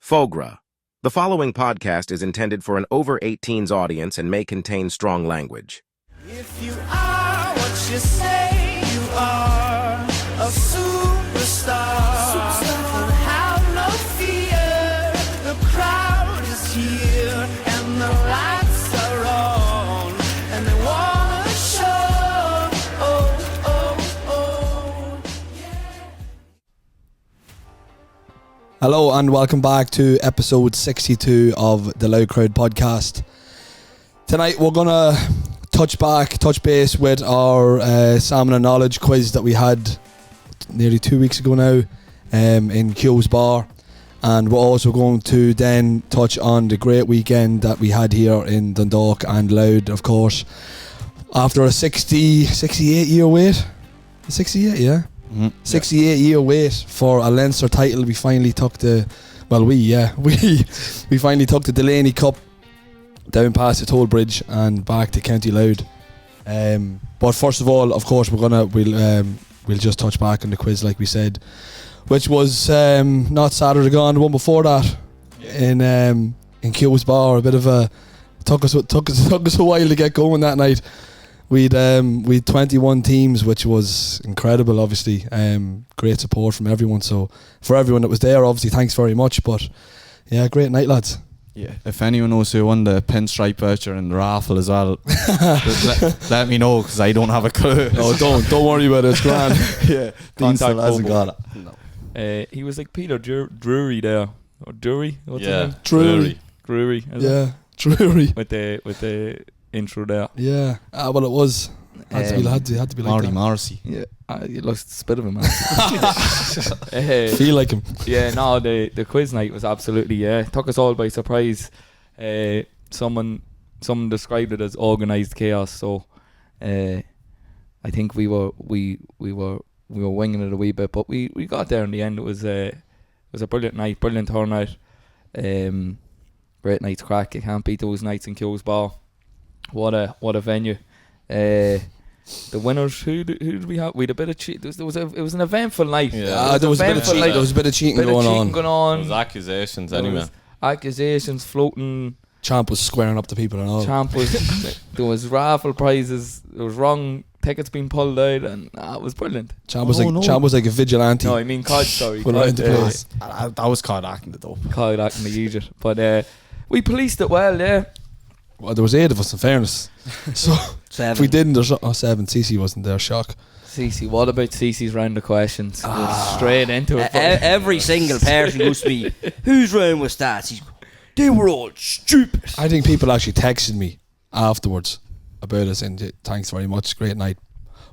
Fogra. The following podcast is intended for an over-18s audience and may contain strong language. If you are what you say you are, a superstar, then have no fear. The crowd is here and the lights are on, and they wanna show. Oh, oh, oh, yeah. Hello and welcome back to episode 62 of the Loud Crowd podcast. Tonight we're gonna touch base with our Salmon and Knowledge quiz that we had nearly 2 weeks ago now in Keogh's Bar, and we're also going to then touch on the great weekend that we had here in Dundalk and Louth, of course, after a 68 year wait. 68, yeah. 68 year wait for a Leinster title. We finally took we finally took the Delaney Cup down past the toll bridge and back to County Louth. But first of all, of course, we'll just touch back on the quiz like we said, which was not Saturday gone, the one before that in Keogh's Bar. A bit of a took us a while to get going that night. We'd 21 teams, which was incredible. Obviously, great support from everyone. So for everyone that was there, obviously, thanks very much. But yeah, great night, lads. Yeah, if anyone knows who won the pinstripe voucher and the raffle as well, let me know, because I don't have a clue. No, don't worry about it. It's grand. Yeah, Dean still hasn't got it. No. He was like Peter Drury there, or Drury. What's his name? Drury. Is Yeah, it? Drury. With the intro there. Yeah. Well, it was. Had to be like Marty that. Morrissey. Yeah, you lost the spit of him, man. Feel like him. Yeah, no, the quiz night was absolutely took us all by surprise. Someone described it as organised chaos. So, I think we were winging it a wee bit, but we got there in the end. It was a brilliant night, brilliant turnout. Great night's crack. You can't beat those nights in Keogh's Bar. What a venue. The winners, who did we have? We had a bit of cheat. It was an eventful night. Yeah, there was a bit of cheating. There was a bit of cheating going on. There was accusations anyway. Accusations floating. Champ was squaring up the people and all. There was raffle prizes. There was wrong tickets being pulled out, and it was brilliant. Champ was like a vigilante. No, I mean COD. Sorry, around the place. That was COD acting the dope. COD acting the idiot, but we policed it well. Yeah. Well, there was 8 of us in fairness. So 7. if we didn't, there's 7. Cece wasn't there. Shock. Cece, what about Cece's round of questions? Straight into it. Every single person used to be, whose round was that? They were all stupid. I think people actually texted me afterwards about it saying thanks very much, great night,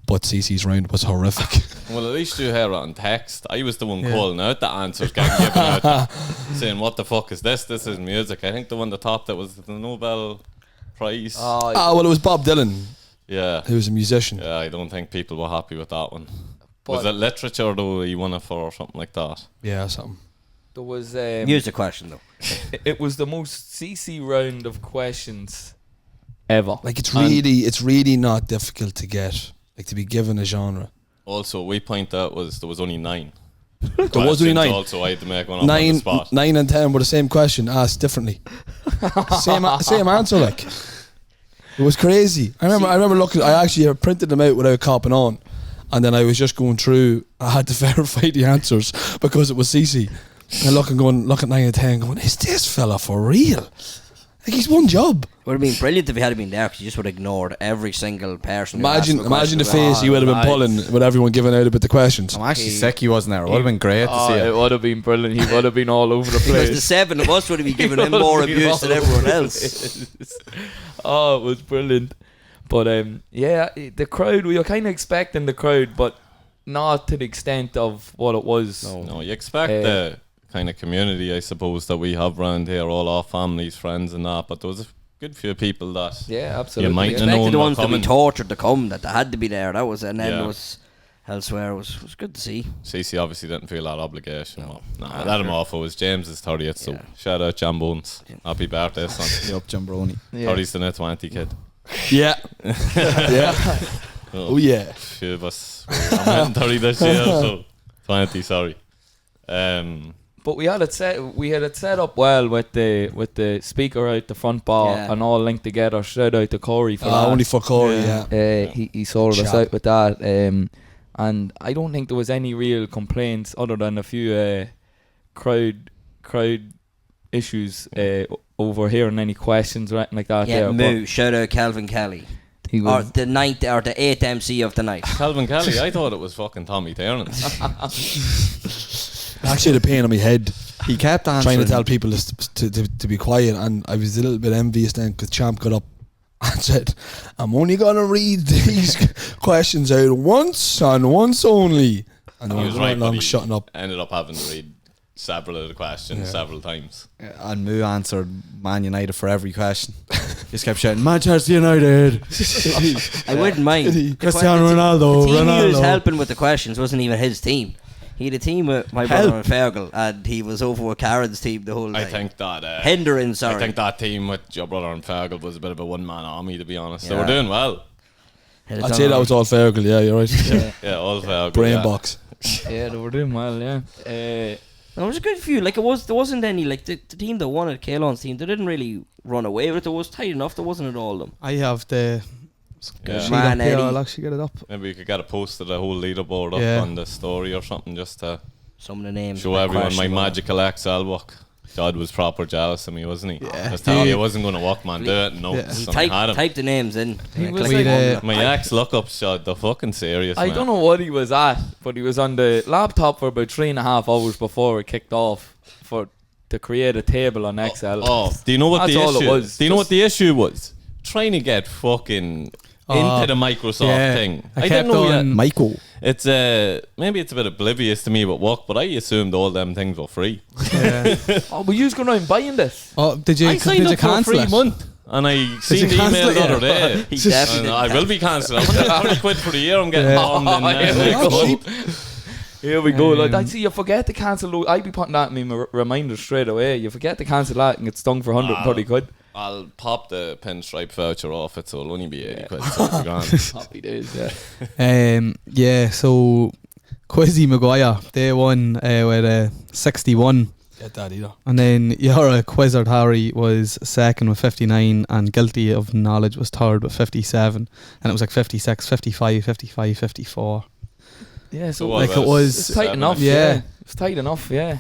but Cece's round was horrific. Well, at least you heard it on text. I was the one calling out the answers, getting given out, saying, what the fuck is this? This is music. I think the one that topped that was the Nobel Prize. Well, it was Bob Dylan. Yeah. Who was a musician. Yeah, I don't think people were happy with that one. Was it literature though he won it for or something like that? Yeah, something. There was Music question though. It was the most CC round of questions ever. Like it's really not difficult to get, like to be given a genre. Also, we point out there was only 9. There was only 9. Also, I had to make one up on the spot. 9 and 10 were the same question asked differently. same answer, like. It was crazy. I remember looking. I actually printed them out without copying on, and then I was just going through. I had to verify the answers because it was CC. And look at 9 and 10, going, is this fella for real? Like he's one job. Would have been brilliant if he had been there, because you just would have ignored every single person. Imagine the face he would have been pulling with everyone giving out about the questions. I'm actually sick he wasn't there. It would have been great to see it. It would have been brilliant. He would have been all over the place. Because the 7 of us would have been giving him more abuse than everyone else. It was brilliant. But the crowd, we were kind of expecting the crowd, but not to the extent of what it was. No, you expect the kind of community, I suppose, that we have around here, all our families, friends and that, but there was a good few people that absolutely. You might You know expected the ones to coming. be tortured to come, that they had to be there. That was, and then Yeah. it was elsewhere. It was good to see. CC obviously didn't feel that obligation. No, let him off. It was James's 30th, so shout out Jam Bones. Happy birthday, son. Yup, Jambroni. 30's the net 20 kid. Yeah. Yeah. Oh yeah. Few of us. I'm 30 this year, so 20, sorry. But we had it set up well with the speaker out the front bar and all linked together. Shout out to Corey for that. Only for Corey, yeah. He sorted us out with that. And I don't think there was any real complaints other than a few crowd issues over hearing any questions or anything like that. Yeah, there, Moo. Shout out Calvin Kelly. He Or was the 8th MC of the night. Calvin Kelly, I thought it was fucking Tommy Tiernan. Actually, the pain on my head. He kept answering. Trying to tell people to be quiet, and I was a little bit envious then because Champ got up and said, "I'm only gonna read these questions out once and once only." And He then was we right, went but along he shutting up. ended up having to read several of the questions several times. And Moo answered Man United for every question. Just kept shouting, Manchester United. I wouldn't mind. Cristiano The Ronaldo. team he was Ronaldo. helping with the questions wasn't even his team. He had a team with my brother and Fergal, and he was over with Karen's team the whole I time. think that Hendren, sorry. I think that team with your brother and Fergal was a bit of a one-man army, to be honest. They Yeah. were doing well. I'd say that was all Fergal, yeah, you're right. Yeah, all Fergal. Brain yeah. box. yeah, they were doing well. Yeah. There was a good few. Like there wasn't any like the team that won at Kalon's team. They didn't really run away with it. It was tight enough. There wasn't at all of them. I have the Yeah. sheet Man, up here. Eddie. I'll actually get it up. Maybe you could get a post of the whole leaderboard up Yeah. on the story or something, just to Some of the names. show were everyone my questionable. magical Excel book. God was proper jealous of me, wasn't he? I was telling you it wasn't going to work, man. Do it. No, He typed the names in. He and was clicked like- on My ex lookup shot the fucking serious. I man. don't know what he was at, but he was on the laptop for about 3.5 hours before it kicked off to create a table on Excel. Oh, do you know what That's the all it issue? was. Do you know what Just- the issue was? Trying to get fucking into the Microsoft thing. I didn't kept know yet. on Michael. It's maybe it's a bit oblivious to me with work, but I assumed all them things were free. Oh, but you was going around buying this? Oh, did you I signed up for a cancel free it? month, and I seen the cancel email it? the other day. He definitely And I didn't will be cancelled. I'm getting 30 quid for the year. I'm getting bombed in Here we go. Like, I see you forget to cancel. I'd be putting that in my reminders straight away. You forget to cancel that and get stung for 130 quid. I'll pop the pinstripe voucher off it, so it'll only be 80 quid. So it'll be grand. Happy days, yeah. Yeah, so Quizzy Maguire, they won with 61. Get that either. And then your Quizzard Harry was second with 59, and Guilty of Knowledge was third with 57. And it was like 56, 55, 55, 54. Yeah, so what like about it was- it's tight enough. Yeah. Yeah, it's tight enough. Yeah.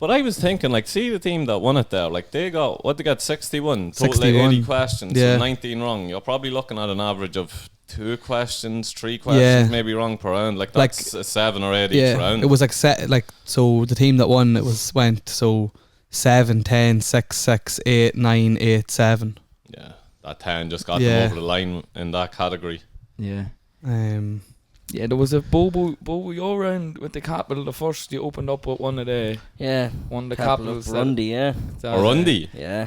But I was thinking, like, see the team that won it there, like they got 61, total 61. 80 questions, Yeah. so 19 wrong. You're probably looking at an average of 2 questions, 3 questions, maybe wrong per round. Like that's a 7 or 8 each round. it was like so the team that won went 7, 10, 6, 6, 8, 9, 8, 7. Yeah, that 10 just got Yeah. them over the line in that category. Yeah. Yeah, There was a Bobo your round with the capital. The first you opened up with one of the capitals. Burundi, yeah. Burundi? Yeah.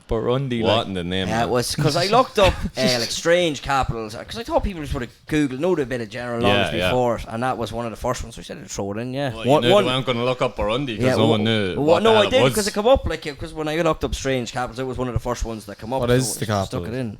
Burundi. What Like, in the name? Yeah, it was because I looked up like strange capitals because I thought people just would have Googled, know a bit of general knowledge Yeah, yeah. before it, and that was one of the first ones. So I said I'd throw it in. Yeah, Well, you knew they weren't going to look up Burundi because no one knew. what no, the I hell did it was. because it come up because when I looked up strange capitals, it was one of the first ones that come up. What so is the I just capital? Stuck it in.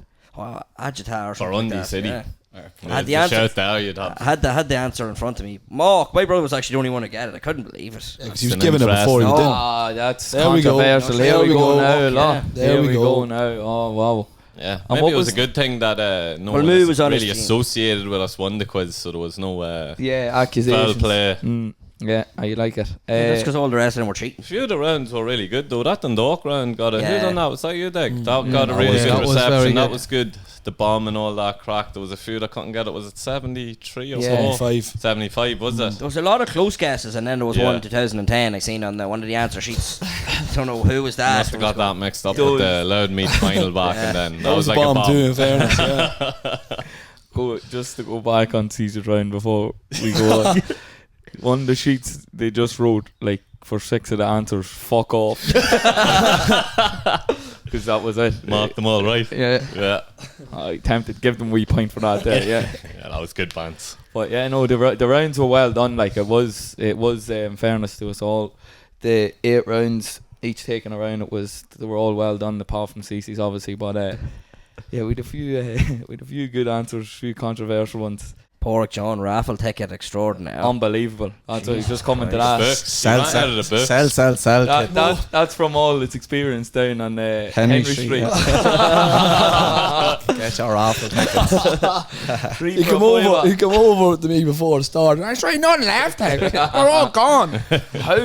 Agitar or something Burundi like that, City. Yeah. Yeah, Had the to answer. shout there, you'd have. I had the answer in front of me. Mark, my brother was actually the only one to get it. I couldn't believe it. Yeah, 'cause he was an giving it before he interesting- did. that's There we go. controversial. There Here we we go. go now. Yeah. Lot. There Here we we go. go now. Oh wow. Yeah, And maybe what it was was- a good thing that no Well, one Moo was was on his really team. associated with us won the quiz, so there was no Yeah, accusations. foul play. Yeah, I like it. That's because all the rest of them were cheating. A few of the rounds were really good though. That Dundalk round got a Yeah. who done that? Was that you, Dick? That got a really was- good that was very reception. That good. was good. The bomb and all that crack. There was a few that couldn't get it. Was it 73 or Yeah. so? 75 was it? There was a lot of close guesses, and then there was Yeah. one in 2010 I seen on one of the answer sheets. Don't know who was that. Must have got that mixed up Those- with the Loud Meat final back, and then that was a like a bomb bomb. too, in fairness. Yeah. Just to go back on Caesar round before we go on. One of the sheets they just wrote like for 6 of the answers, fuck off. Because that was it. Marked them all right. Yeah. Yeah, I tempted to give them a wee point for that there, yeah. yeah, that was good pants. But yeah, no, the rounds were well done. Like it was in fairness to us all, the 8 rounds each taken a round. They were all well done, apart from CC's obviously. But yeah, we had a few good answers, a few controversial ones. Pork John raffle ticket extraordinaire. Unbelievable. That's what he's just coming to that. Sell. That's from all its experience down on Henry Street. Street. Get your raffle tickets. He come over to me before the start. I tried nothing left. They're all gone. How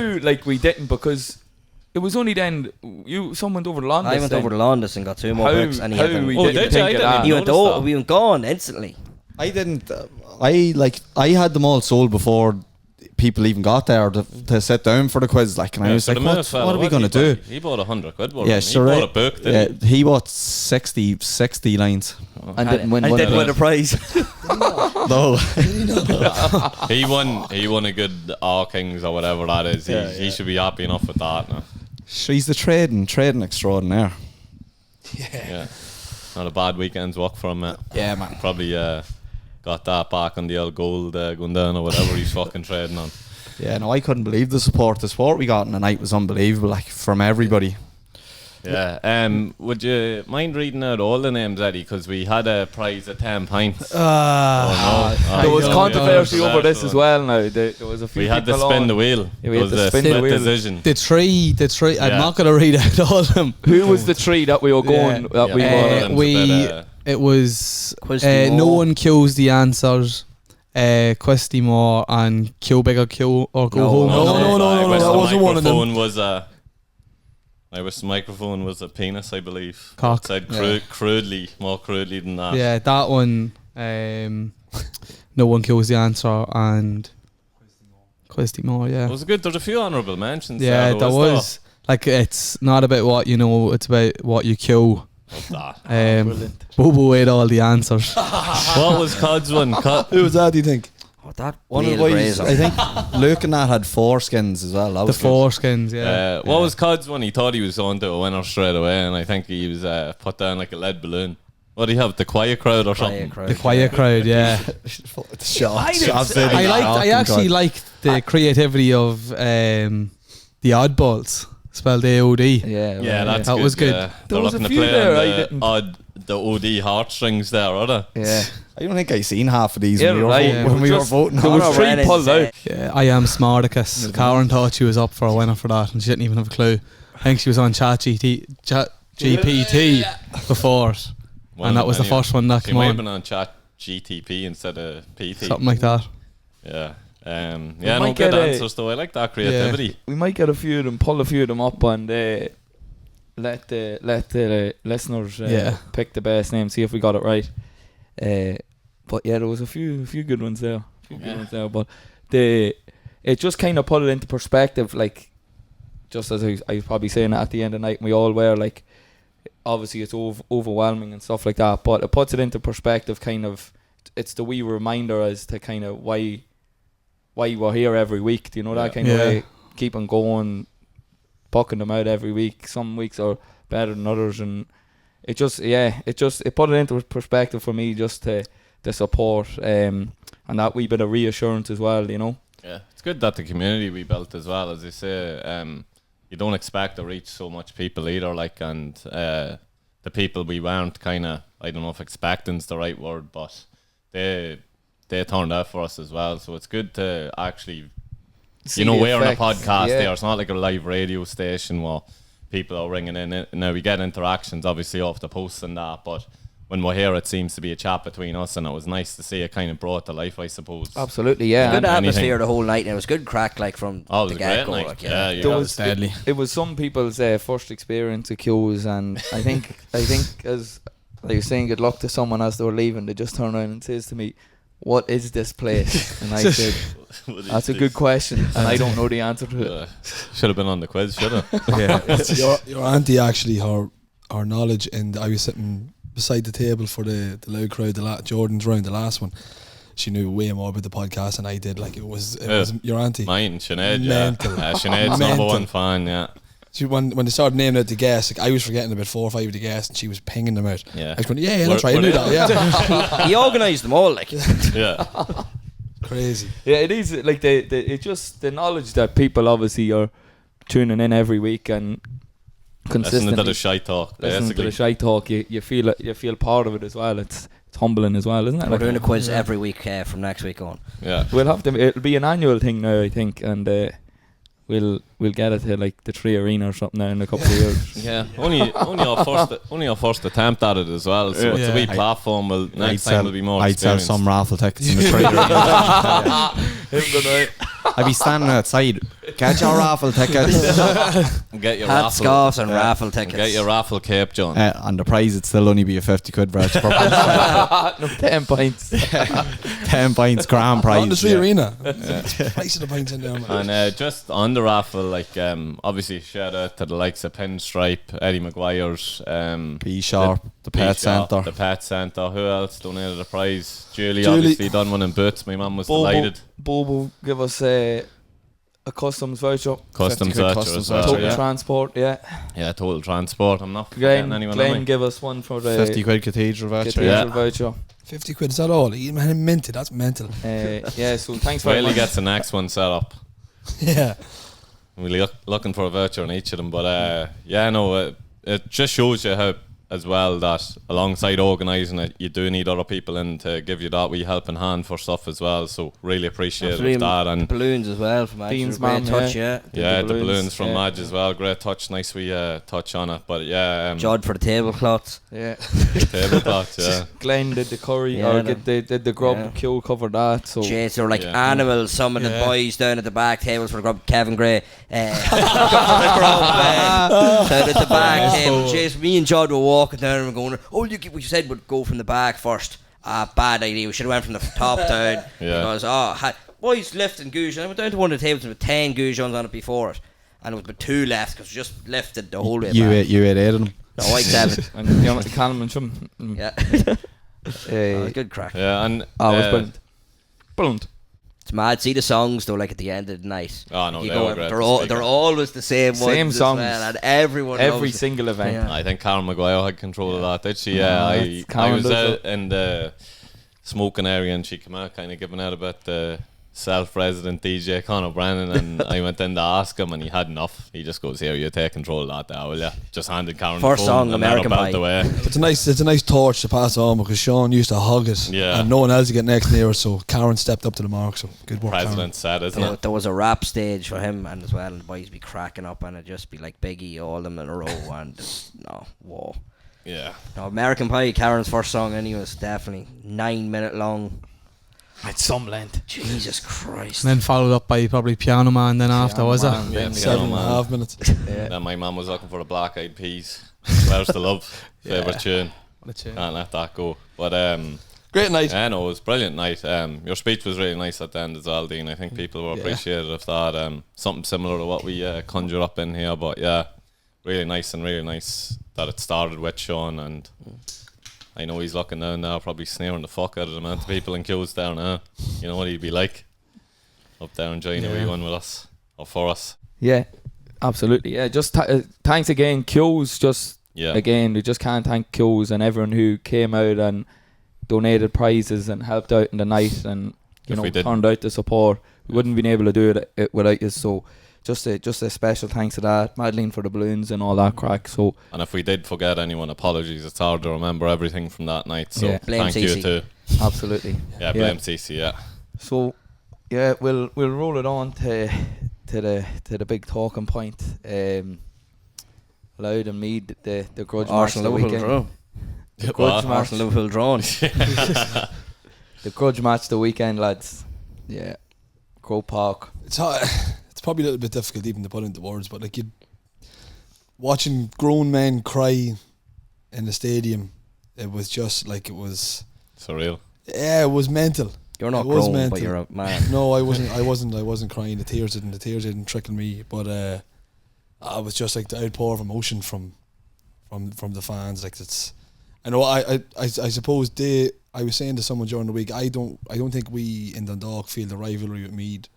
we didn't, because it was only then someone went over the Londis. I went over to Londis and got 2 more books, and he had them. We went gone instantly. I didn't. I had them all sold before people even got there to sit down for the quiz. And I was like, what are we going to do? He bought 100 quid. Yeah, sure. He bought a book. He bought 60 lines. And didn't win a prize. No. He won a good All Kings or whatever that is. He should be happy enough with that now. She's the trading extraordinaire. Yeah. Not a bad weekend's walk from it. Yeah, man. Probably got that back on the old gold going down or whatever he's fucking trading on. Yeah, no, I couldn't believe the support we got in the night was unbelievable, from everybody. Yeah. Would you mind reading out all the names, Eddie? Because we had a prize of 10 pints. There was controversy over this as well. Now there was a few. We had to spin the wheel. Yeah, it was a split decision. The three. I'm not going to read out all of them. Who was the three that we were going? It was Quisty no Moore. one kills the answers. Quisty Moore and Kill Big or Kill or Go Home. No, that wasn't one of them. Irish microphone was a penis, I believe. Cock. It said crudely, more crudely than that. Yeah, that one. No one kills the answer and Quisty Moore. Yeah, It was good. There's a few honourable mentions. yeah, that was it's not about what you know; it's about what you kill. Bobo ate all the answers. What was Cod's one? Who was that, do you think? Oh, that One of the Neil boys, Grazer. I think Luke and that had foreskins as well. That The was good. foreskins, yeah. What was Cod's one? He thought he was on to a winner straight away, and I think he was put down like a lead balloon. What do you have? The Quiet Crowd or something? The quiet crowd, yeah. I actually liked the creativity of the Oddballs, spelled AOD. Yeah, that's that good. was good. Yeah. There They're was a looking to few play there, on the OD heartstrings there, are they? Yeah. I don't think I seen half of these Yeah, when we were, right, voting, yeah. when we were voting. There was Conor three Brennan's, pulled out. Yeah, I am Smarticus. Karen thought she was up for a winner for that, and she didn't even have a clue. I think she was on GPT before it, and that was the first one that She came might have on. been on chat GTP instead of PT. Something like that. Yeah. might Good get answers though. I like that creativity. Yeah. We might get a few of them, pull a few of them up, and let the listeners pick the best name, see if we got it right. But yeah, there was a few good ones there. But it just kind of put it into perspective, like just as I was probably saying at the end of the night, we all were like, obviously it's overwhelming and stuff like that, but it puts it into perspective. Kind of, it's the wee reminder as to kind of why we're here every week. Do you know that kind of way? Keep on going, bucking them out every week. Some weeks are better than others, and it put it into perspective for me, just to the support and that wee bit of reassurance as well, you know. Yeah, it's good that the community we built as well, as they say. You don't expect to reach so much people either, and the people we weren't kind of, I don't know if expecting's the right word, but they turned out for us as well. So it's good to actually, See we're on a effects, podcast yeah. there. It's not like a live radio station where people are ringing in. Now we get interactions obviously off the posts and that, but when we're here, it seems to be a chat between us, and it was nice to see it kind of brought to life, I suppose. Absolutely, yeah. Good And atmosphere anything. the whole night, and it was good crack from Oh, it was the a great get-go. night. Yeah, There yeah. was deadly. It was some people's first experience of queues, and I think as I was saying good luck to someone as they were leaving, they just turned around and says to me, "What is this place?" And I said, "That's a good question, and I don't know the answer to it." Should have been on the quiz, should have. Your auntie actually, her knowledge, and I was sitting beside the table for the Louth crowd, Jordan's round, the last one. She knew way more about the podcast than I did. It was your auntie. Mine, Sinead, Mental. Sinead's number one fan, yeah. She, when they started naming out the guests, I was forgetting about 4 or 5 of the guests, and she was pinging them out. Yeah. I was going, yeah, that's right, I knew that, yeah. He organised them all, Yeah. Crazy. Yeah, it is it just the knowledge that people obviously are tuning in every week and consistently Listening to the shy talk, listening to basically. the shy talk. You feel part of it as well. It's it's humbling as well, isn't it? We're doing a quiz every week from next week on. Yeah. We'll have to. It'll be an annual thing now, I think, and we'll get it to like the 3 Arena or something now in a couple of years. Yeah, only our first attempt at it as well. So it's a wee platform. Well, next time will be more. I'd sell experience. some raffle tickets in the trade. I'd be standing outside. Get your raffle tickets. Get your Hat, raffle scarves and raffle tickets. Get your raffle cape, John. And the prize it'd still only be a 50 quid voucher per person. No, 10 pints. 10 pints grand prize. On the 3 Arena. Price of the pints in there, man. And just on the raffle, like obviously shout out to the likes of Pinstripe, Eddie Maguire's, P Sharp, the Pet Centre. The Pet Centre. Who else donated a prize? Julie obviously done one in Boots. My mum was delighted. Bobo give us a customs voucher. Customs voucher as well. Total transport, yeah. Yeah, total transport. I'm not forgetting anyone. Glenn give us one for the 50 quid cathedral voucher. voucher. 50 quid, is that all? You man minted, that's mental. Yeah, so thanks very Really much. gets the next one set up. Yeah. We're looking for a voucher on each of them, but it just shows you how, as well, that alongside organising it, you do need other people in to give you that wee helping hand for stuff as well. So really appreciate that, and balloons as well from Madge. Dean's Great mum, touch, the balloons from Madge as well. Great touch, nice wee touch on it. But yeah, Judd for the tablecloths. Yeah. tablecloth. Yeah, Glenn did the curry, did the grub. Yeah. Q covered that. So Jeez, they were like animals. Some of the boys down at the back tables for the grub. Kevin Gray, down at the back table. Jeez, me and Judd were walking down and we're going, oh, we said we'd go from the back first. Bad idea. We should have went from the top down. Because boys lifting goujon. I went down to one of the tables with 10 goujons on it before it, and it was but 2 left because we just lifted the whole way back. You ate 8 of them. No, I ate 7. and the Calman some. Yeah. Good crack. Yeah, and it was brilliant. Brilliant. It's mad. See the songs though, like at the end of the night. Oh no, they're always the same ones. Same songs, and everyone every loves single event. Yeah. I think Karen Maguire had control of that, did she? Yeah, I was out in the smoking area and she came out kind of giving out about the self-resident DJ Conor Brennan, and I went in to ask him and he had enough. He just goes, here, you take control of that now, will you? Just handed Karen first the phone song, and let her American belt Pie. away. It's a nice torch to pass on because Sean used to hog it, and no one else to get next near it. So Karen stepped up to the mark. So good work, President said, isn't it? There was a rap stage for him and as well, and the boys be cracking up and it'd just be like Biggie, all of them in a row, and just, whoa. Yeah. No, American Pie, Karen's first song anyway, was definitely 9 minute long. It's some length. Jesus Christ. And then followed up by probably Piano Man then after, was it? Yeah, 7.5 minutes. Then my mum was looking for the Black Eyed Peas. Where's the Love? Favourite tune. What a tune. Can't let that go. But great night. Yeah, no, it was a brilliant night. Your speech was really nice at the end as well, Dean. I think people were appreciative of that. Something similar to what we conjure up in here. But yeah, really nice that it started with Sean, and I know he's looking down now, probably sneering the fuck out of the amount of people in queues down now. You know what he'd be like up there enjoying a wee one with us or for us. Yeah, absolutely. Yeah, just thanks again, Q's. Again, we just can't thank Q's and everyone who came out and donated prizes and helped out in the night and turned out to support. We wouldn't have been able to do it without you. So just a special thanks to that, Madeline for the balloons and all that crack. So, and if we did forget anyone, apologies. It's hard to remember everything from that night. So blame thank CC. you too. Absolutely. Blame CC. Yeah. So we'll roll it on to the big talking point. Louth and Meath, the grudge match of the weekend. The grudge match, Liverpool drawn. The grudge match the weekend, lads. Yeah, Craic Park. It's probably a little bit difficult even to put into words, but like watching grown men cry in the stadium, it was just like it was surreal. Yeah, it was mental. You're not grown, but you're a man. No, I wasn't crying. The tears didn't trickle me, but I was just like the outpour of emotion from the fans. Like it's, I know I suppose I was saying to someone during the week, I don't think we in Dundalk feel the rivalry with Meath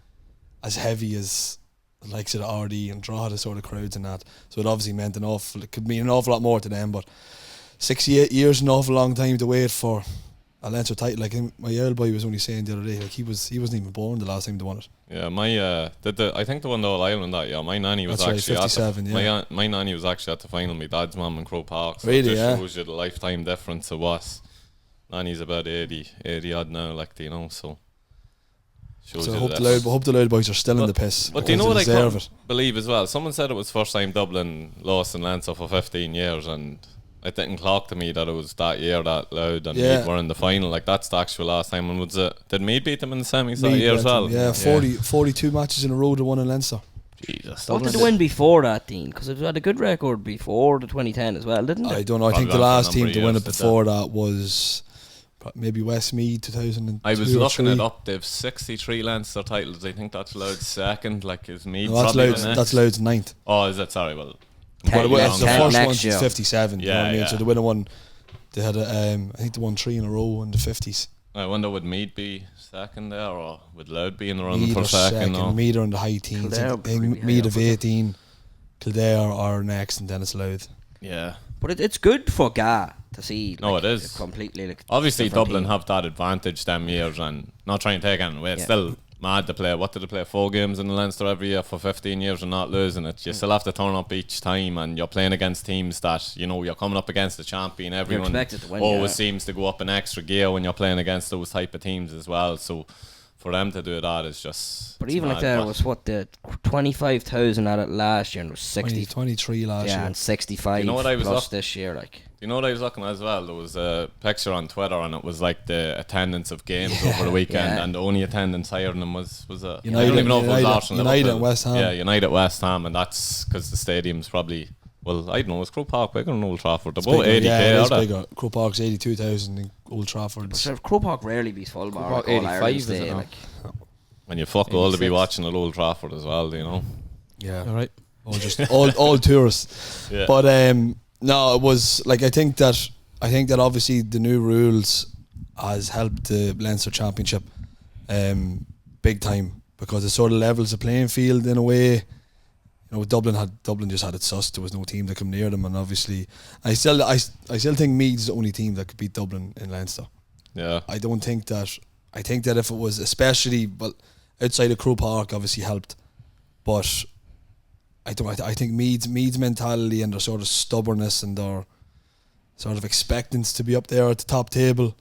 as heavy as the likes of the RD and Drogheda sort of crowds and that. So it obviously meant it could mean an awful lot more to them. But 68 years is an awful long time to wait for a Leinster title. Like my old boy was only saying the other day, like he wasn't even born the last time they won it. Yeah, I think they won the All Ireland that year. My nanny was actually 57, my nanny was actually at the final. My dad's mum in Craic Park. So really, it just shows you the lifetime difference it was. And he's about 80 odd now, like, you know, so. Shows So you hope that. the Loud boys are still in the piss. But do you know what I deserve can't believe as well? Someone said it was first time Dublin lost in Leinster for 15 years, and it didn't clock to me that it was that year that Louth and Meath were in the final. Like, that's the actual last time. And was it? Did Meath beat them in the semis that year as well? Yeah, 42 matches in a row to won in Leinster. Jesus. What did they win before that, Dean? Because it had a good record before the 2010 as well, didn't it? I don't know. I think the last team to win it before that was maybe Westmeath 2002. I was looking it up. They've 63 Leinster titles. I think that's Louth's second. Like, is Meath probably the next? That's Louth's ninth. Oh, is it? Sorry, well. The first one is 57. Yeah, you know what I mean? So the winner one, they had I think they won 3 in a row in the 50s. I wonder would Meath be second there, or would Louth be in the run Meath for second? Meath are in the high teens. Meath of 18, Kildare are next, and then it's Louth. Yeah. But it's good for GA to see. No, it is. Completely. Like, obviously, Dublin have that advantage them years, and not trying to take anything away. It's still mad to play. What did they play? 4 games in the Leinster every year for 15 years and not losing it. You still have to turn up each time, and you're playing against teams that, you know, you're coming up against the champion. Everyone always seems to go up an extra gear when you're playing against those type of teams as well. So for them to do that is just. But even like there was the 25,000 at it last year, and it was 23 last year, and 65. You know what I was plus this year, like. You know what I was looking at as well? There was a picture on Twitter, and it was like the attendance of games over the weekend, and the only attendance higher than them was I don't even know if it was Arsenal. United and West Ham. Yeah, United West Ham, and that's because the stadium's probably, well, I don't know, is Craic Park bigger than Old Trafford? They're both 80k, yeah, it's bigger. Craic Park's 82,000 and Old Trafford's. Craic Park rarely beats full bar. 85 is it like. And you fuck all to be watching at Old Trafford as well, you know. Yeah, all right. all tourists. Yeah. But no, it was like I think that obviously the new rules has helped the Leinster Championship big time, because it sort of levels the playing field in a way. You know, Dublin just had it sussed. There was no team that come near them, and obviously I still think Meath's the only team that could beat Dublin in Leinster. Yeah. I think that if it was, especially, well, outside of Craic Park obviously helped, but I think Meath's mentality and their sort of stubbornness and their sort of expectance to be up there at the top table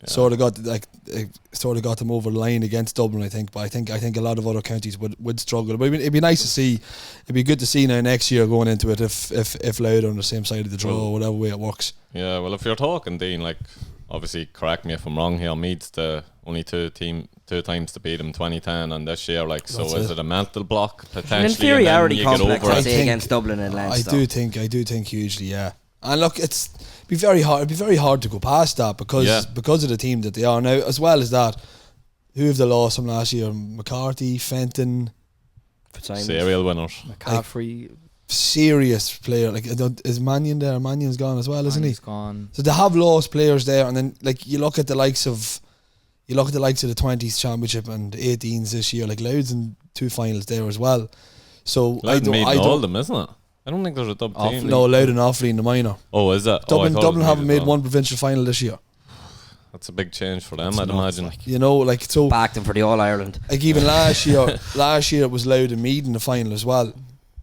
sort of got them over the line against Dublin, I think. But I think a lot of other counties would struggle. But it'd be nice to see. It'd be good to see now next year going into it if Louth are on the same side of the draw, or whatever way it works. Yeah, well, if you're talking, Dean, like, obviously correct me if I'm wrong here, Meath's the only two times to beat them, 2010 and this year, like, so is it a mental block potentially? An inferiority complex, I say, against Dublin and Leinster. I do think hugely, yeah. And look, it'd be very hard to go past that because of the team that they are now. As well as that, who have they lost from last year? McCarthy, Fenton, serial winners, McCaffrey. Serious player. Like, is Mannion there? Mannion's gone as well, isn't he? He's gone. So they have lost players there, and then like you look at the likes of the 20s championship and 18s this year. Like, Louth's in 2 finals there as well. So I don't all them, isn't it? I don't think there's a Dub team. No, Louth and Offaly in the minor. Oh, is that? Dublin haven't made one provincial final this year. That's a big change for them, I'd imagine. You know, like, so backed them for the All Ireland. Like, even last year it was Louth and Meath in the final as well.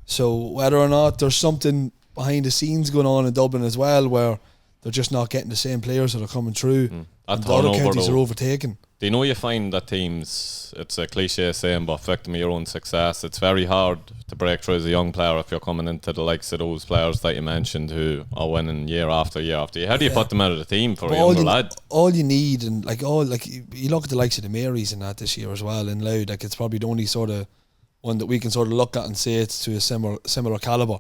So whether or not there's something behind the scenes going on in Dublin as well, where they're just not getting the same players that are coming through, and the other counties are overtaken. Do you know, you find that teams, it's a cliche saying, but victim of your own success, it's very hard to break through as a young player if you're coming into the likes of those players that you mentioned who are winning year after year after year. How do you put them out of the team for a younger lad? All you need, and you look at the likes of the Marys and that this year as well in Louth, like, it's probably the only sort of one that we can sort of look at and say it's to a similar calibre.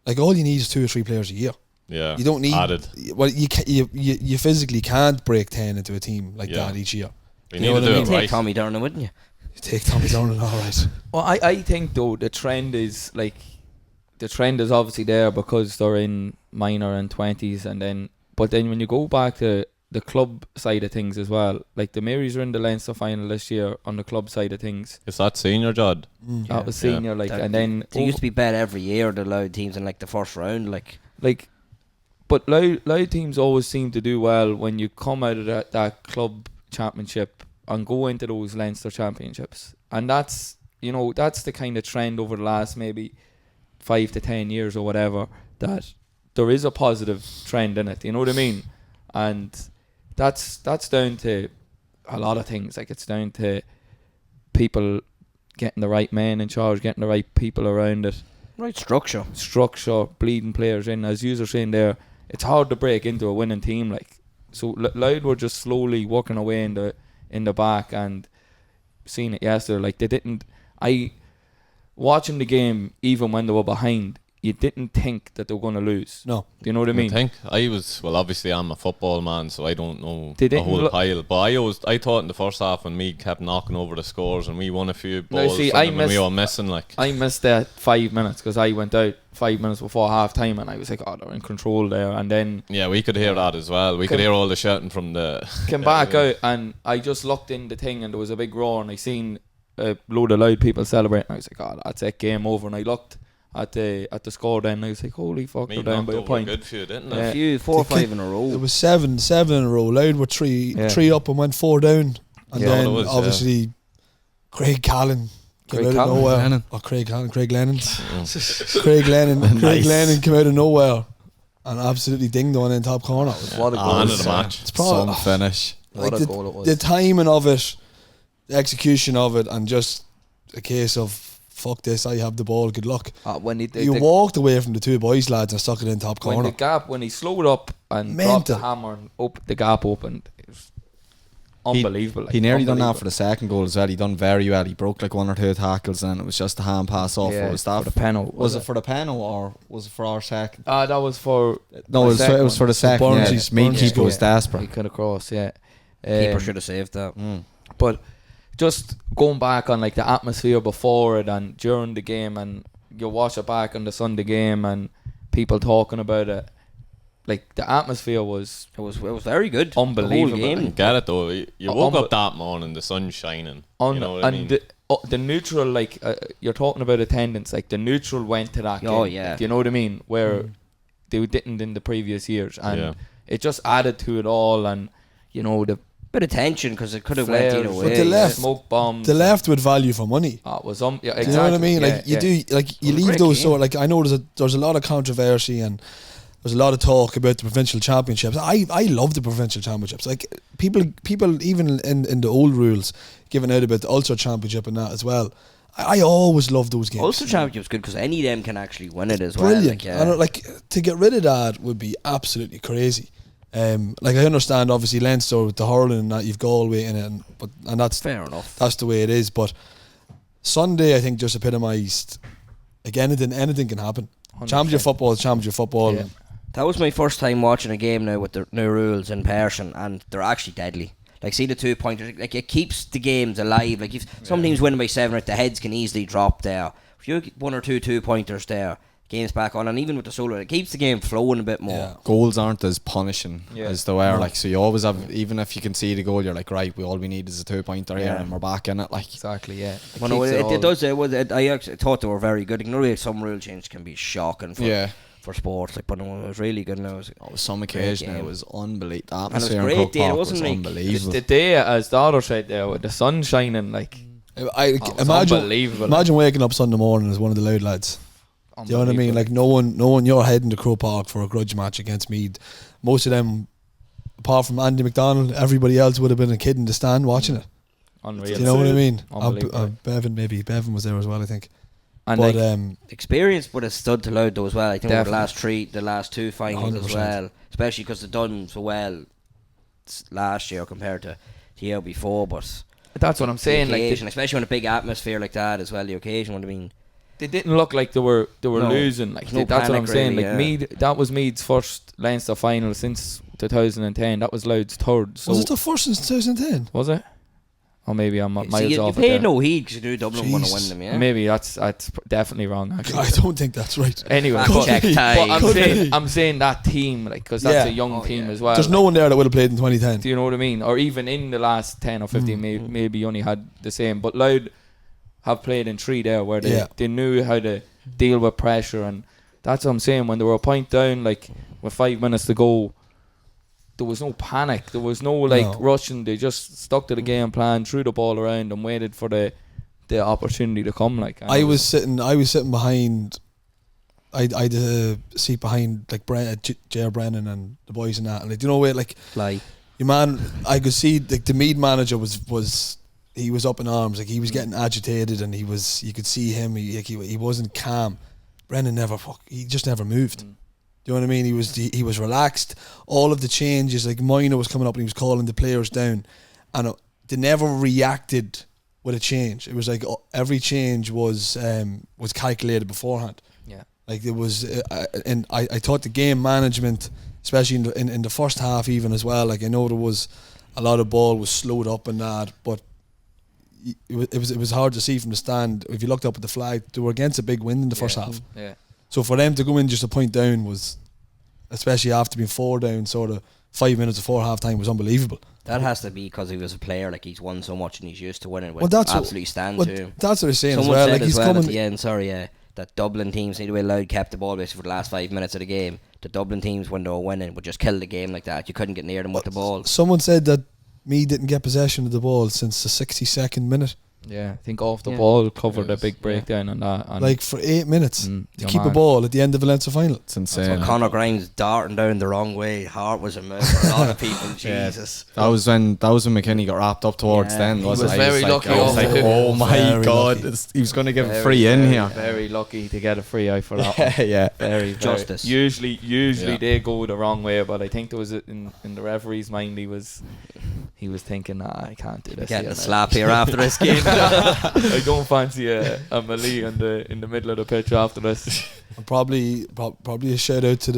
Like, all you need is 2 or 3 players a year. Yeah, you don't need added. Well, you physically can't break 10 into a team like that each year. You need to do it right. Take Tommy Dornan, wouldn't you? Take Tommy Dornan, all right. Well, I think though the trend is obviously there because they're in minor and 20s, but then when you go back to the club side of things as well, like the Marys are in the Leinster final this year on the club side of things. Is that senior, Judd? That was senior, and then they used to be bet every year, the Louth teams in like the first round, like. But Louth teams always seem to do well when you come out of that club championship and go into those Leinster championships, and that's the kind of trend over the last maybe 5 to 10 years or whatever, that there is a positive trend in it. You know what I mean? And that's down to a lot of things. Like, it's down to people getting the right men in charge, getting the right people around it. Right structure, bleeding players in. As you were saying there, it's hard to break into a winning team. Like, so Louth were just slowly working away in the back, and seeing it yesterday. Like, they didn't. Watching the game, even when they were behind, you didn't think that they were going to lose. No. Do you know what I mean? Obviously I'm a football man, so I don't know They a didn't whole pile. But I thought in the first half when we kept knocking over the scores and we won a few balls from them and we were missing. Like, I missed that 5 minutes because I went out 5 minutes before half time, and I was like, oh, they're in control there. And then we could hear that as well. We could hear all the shouting from the came back out, and I just looked in the thing, and there was a big roar, and I seen a load of loud people celebrating. I was like, oh, that's it, game over. And I looked at the score then, and I was like, holy fuck, they're down by a point. Good few, didn't a few 4 or 5 in a row. It was seven in a row. Louth were three up and went 4 down, and then obviously Craig Callan came out of nowhere. Craig Lennon. Craig Lennon came out of nowhere and absolutely dinged one in top corner. What a goal! End of the match. It's probably some finish. Like what a goal it was. The timing of it, the execution of it, and just a case of fuck this, I have the ball, good luck. When you walked away from the two boys lads and stuck it in top corner. When he slowed up and dropped the hammer and the gap opened, it was unbelievable. He nearly done that for the second goal as well. He done very well. He broke like 1 or 2 tackles, and it was just a hand pass off. Yeah, was that for the penalty? Was it for the penalty or was it for our second? That was for it was for the second. Main keeper was desperate. He could have crossed. Keeper should have saved that. But just going back on like the atmosphere before it and during the game, and you watch it back on the Sunday game and people talking about it, like the atmosphere was very good. Unbelievable. The whole game. Get it though. You woke up that morning, the sun's shining. You know what I mean? The neutral, like you're talking about attendance, like the neutral went to that game. Oh yeah. Like, you know what I mean? Where they didn't in the previous years, and it just added to it all, and you know the bit of tension because it could have went either way. But the left, smoke bombs. The left with value for money. It was exactly. Do you know what I mean? Like you leave those sort. Like I know there's a lot of controversy and there's a lot of talk about the provincial championships. I love the provincial championships. Like people even in the old rules giving out about the Ulster Championship and that as well. I always love those games. Ulster Championship's good because any of them can actually win it as brilliant. well. Like to get rid of that would be absolutely crazy. Like I understand obviously Leinster with the hurling and that you've Galway in it, and that's fair enough. That's the way it is. But Sunday I think just epitomised again. Anything can happen. 100%. Championship football is championship football. Yeah. That was my first time watching a game now with the new rules in person, and they're actually deadly. Like, see the 2-pointers, like it keeps the games alive. Like, if some teams winning by 7, the heads can easily drop there. If you get 1 or 2 2-pointers there, game's back on, and even with the solo, it keeps the game flowing a bit more. Yeah. Goals aren't as punishing as they were. Like, so you always have, even if you can see the goal, you're like, right, all we need is a 2-pointer here, and we're back in it. Like exactly, yeah. It does. I actually thought they were very good. You know, some rule change can be shocking for sports, like, but it was really good. Now, some occasion it was unbelievable. And it was a great day. It wasn't like unbelievable. The day, as the other said there, with the sun shining, like imagine waking up Sunday morning as one of the Louth lads. Do you know what I mean? Like knowing you're heading to Croke Park for a grudge match against Meath. Most of them, apart from Andy McDonald, everybody else would have been a kid in the stand watching it. Unreal. Do you know what I mean? Bevan was there as well, I think. And but experience would have stood to Louth though as well. I think over the last 2 finals 100%. As well, especially because they've done so well last year compared to the year before. But that's what I'm saying. Occasion, like especially on a big atmosphere like that as well, the occasion would have been. They didn't look like they were losing. Like that's what I'm saying. Really, like Meath, that was Meath's first Leinster final since 2010. That was Louth's third. So was it the first since 2010? Was it? Or maybe I'm miles off. You paid no heed because you knew Dublin want to win them. Yeah. Maybe that's definitely wrong. Actually, I don't think that's right. Anyway, but I'm saying that team, like, because that's a young team as well. There's no one there that would have played in 2010. Do you know what I mean? Or even in the last 10 or 15, maybe only had the same. But Louth have played in 3 there where they knew how to deal with pressure, and that's what I'm saying. When they were a point down, like with 5 minutes to go, there was no panic. There was no rushing. They just stuck to the game plan, threw the ball around, and waited for the opportunity to come. Like I was sitting behind. I had a seat behind like J.R. Brennan and the boys and that, and like, you know, like Your man, I could see the Meath manager was he was up in arms, like he was getting agitated, and you could see him. He wasn't calm. Brendan he just never moved. Do you know what I mean? He was relaxed. All of the changes, like Moynihan was coming up and he was calling the players down, and they never reacted with a change. It was like every change was calculated beforehand. Yeah, like it was, and I thought the game management, especially in the first half, even as well. Like I know there was a lot of ball was slowed up and that, but it was hard to see from the stand. If you looked up at the flag, they were against a big wind in the first half. Yeah. So for them to go in just a point down was, especially after being 4 down, sort of 5 minutes before half time, was unbelievable. That has to be because he was a player, like he's won so much and he's used to winning. Well, that's absolutely stand to him. That's what they're saying. Someone as well. said Like as he's well coming at the end. That Dublin teams, anyway, Louth kept the ball basically for the last 5 minutes of the game. The Dublin teams, when they were winning, would just kill the game like that. You couldn't get near them with the ball. Someone said that Meath didn't get possession of the ball since the 62nd minute. Yeah, I think off the ball covered a big breakdown on that. And like for 8 minutes to keep a ball at the end of the Leinster Final. It's insane. Conor Grimes darting down the wrong way. Heart was a mess for a lot of people. Jesus. That was when McKinney got wrapped up towards then, wasn't he? Was very lucky. I was like, oh my God, he was going to give a free in here. Very lucky to get a free out for that one. Yeah. Very justice. Usually they go the wrong way, but I think there was in the referee's mind he was thinking, I can't do this. Getting a slap here after this game. I don't fancy a melee in the middle of the pitch after this. And probably a shout out to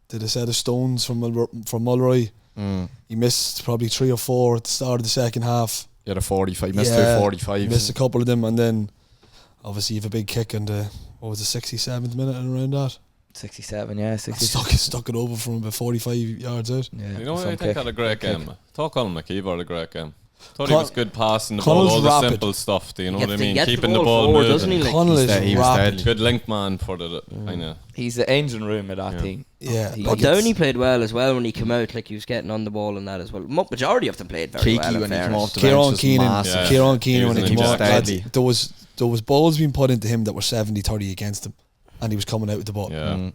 the set of stones from Mulroy. He missed probably 3 or 4 at the start of the second half. Yeah, the 45. Missed 45. Missed a couple of them, and then obviously you have a big kick in the 67th minute and around that. 67, yeah, 67. Stuck it over from about 45 yards out. Yeah, you know what I think had a great game? Thought Colin McKeever had a great game. Thought he was good passing the Connell's ball, all rapid. the simple stuff. Do you know what I mean? Keeping Keeping the ball forward, moving. doesn't he? Like, Connell is rapid. Good link man for the kind of. He's the engine room of that team. Yeah, but Downey played well as well when he came out. Like he was getting on the ball and that as well. Majority of them played very well. When he came off the Kieran bench Keenan, was massive. Kieran Keenan when he came off, steady. there was balls being put into him that were 70-30 against him, and he was coming out with the ball. Yeah.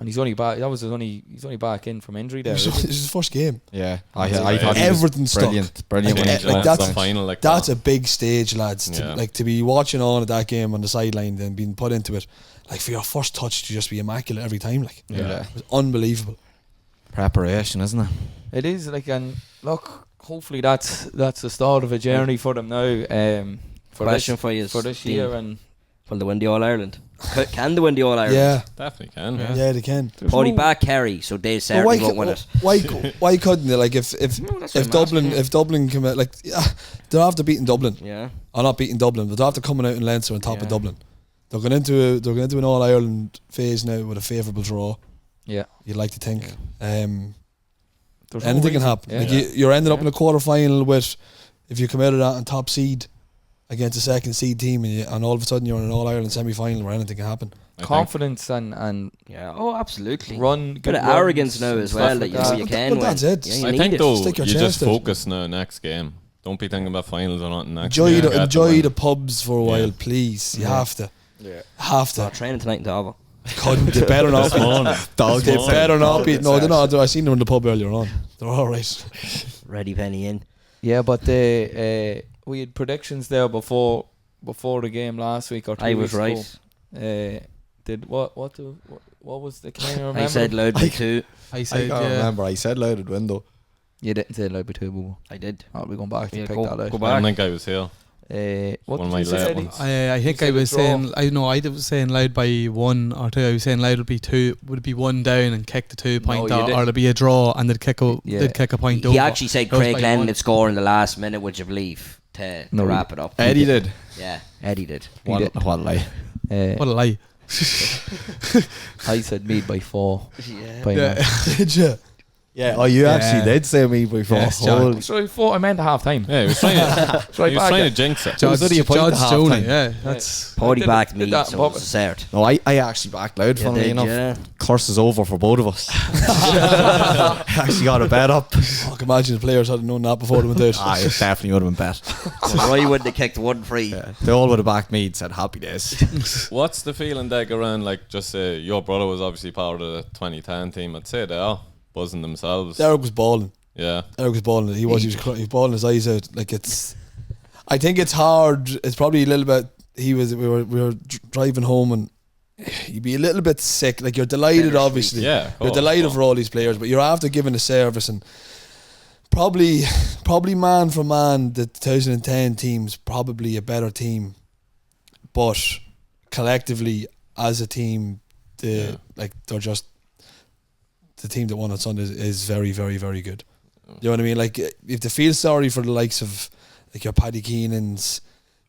And he's only back. He's only back in from injury there. It was his first game. Yeah, I thought he everything was stuck. brilliant. Like that's the final. Like that's a big stage, lads. To be watching on at that game on the sideline and being put into it, like for your first touch to just be immaculate every time. Like it was unbelievable. Preparation, isn't it? It is like, and look, hopefully that's the start of a journey for them now. For this year, and will they win the All Ireland? Can they win the All Ireland? Yeah, definitely can. Yeah, they can. Paddy back Kerry, so they certainly won't win it. Why couldn't they? Like if Dublin come out, like they're after beating Dublin. Yeah, or not beating Dublin, but they're after coming out in Leinster on top of Dublin. They're going into an All Ireland phase now with a favourable draw. Yeah, you'd like to think. Anything can happen. Yeah. Like you're ending up in a quarter final with, if you come out of that on top seed against a second seed team, and all of a sudden you're in an All Ireland semi final where anything can happen. Confidence and absolutely. Bit of arrogance now as well that you know you can win. That's it. Yeah, I think though you just focus now next game. Don't be thinking about finals or nothing. Enjoy the pubs for a while, please. You have to. Yeah. Have to. Training tonight in Derby. They better not be. They better not be. No, they're not. I seen them in the pub earlier on. They're all right. Ready penny in. Yeah, but we had predictions there before the game last week or 2 weeks ago. I was right. What was the? Can you remember? I said Louth by 2. I remember. I said Louth would win though. You didn't say Louth by 2, Boo. I did. We're going back to pick that out. Go back. I don't think I was here. What One of did my you say? late ones. I think I was saying. I was saying Louth by 1 or 2. I was saying Louth would be 2. Would it be 1 down and kick the 2 point out, or it'd be a draw and they'd kick a point over. He actually said Craig Lennon would score in the last minute. Would you believe to wrap it up? Eddie did. Yeah, Eddie did. What a lie. What a lie. I said Meath by 4. Yeah. Did you? Yeah. Oh, you actually did say me before. Yes, So I meant half time. Yeah, he was trying to jinx it. Judge Jonah, yeah, that's Paddy backed me, so it was a cert. No, I actually backed Louth, funnily enough. Yeah. Curse is over for both of us. Actually got a bet up. Fuck, imagine the players had known that before they went out. It definitely would have been bet. So why wouldn't they kicked 1 free? Yeah. They all would have backed me and said happy days. What's the feeling Deg around, like, just your brother was obviously part of the 2010 team. I'd say they are buzzing themselves. Derek was balling. Yeah. Eric was bawling. He was bawling his eyes out. Like I think it's hard. It's probably a little bit. We were driving home and you'd be a little bit sick. Like you're delighted, obviously. Yeah. You're delighted for all these players, but you're after giving a service and probably man for man, the 2010 team's probably a better team, but collectively as a team, they're just the team that won on Sunday is very, very, very good. You know what I mean? Like, if they feel sorry for the likes of like your Paddy Keenans,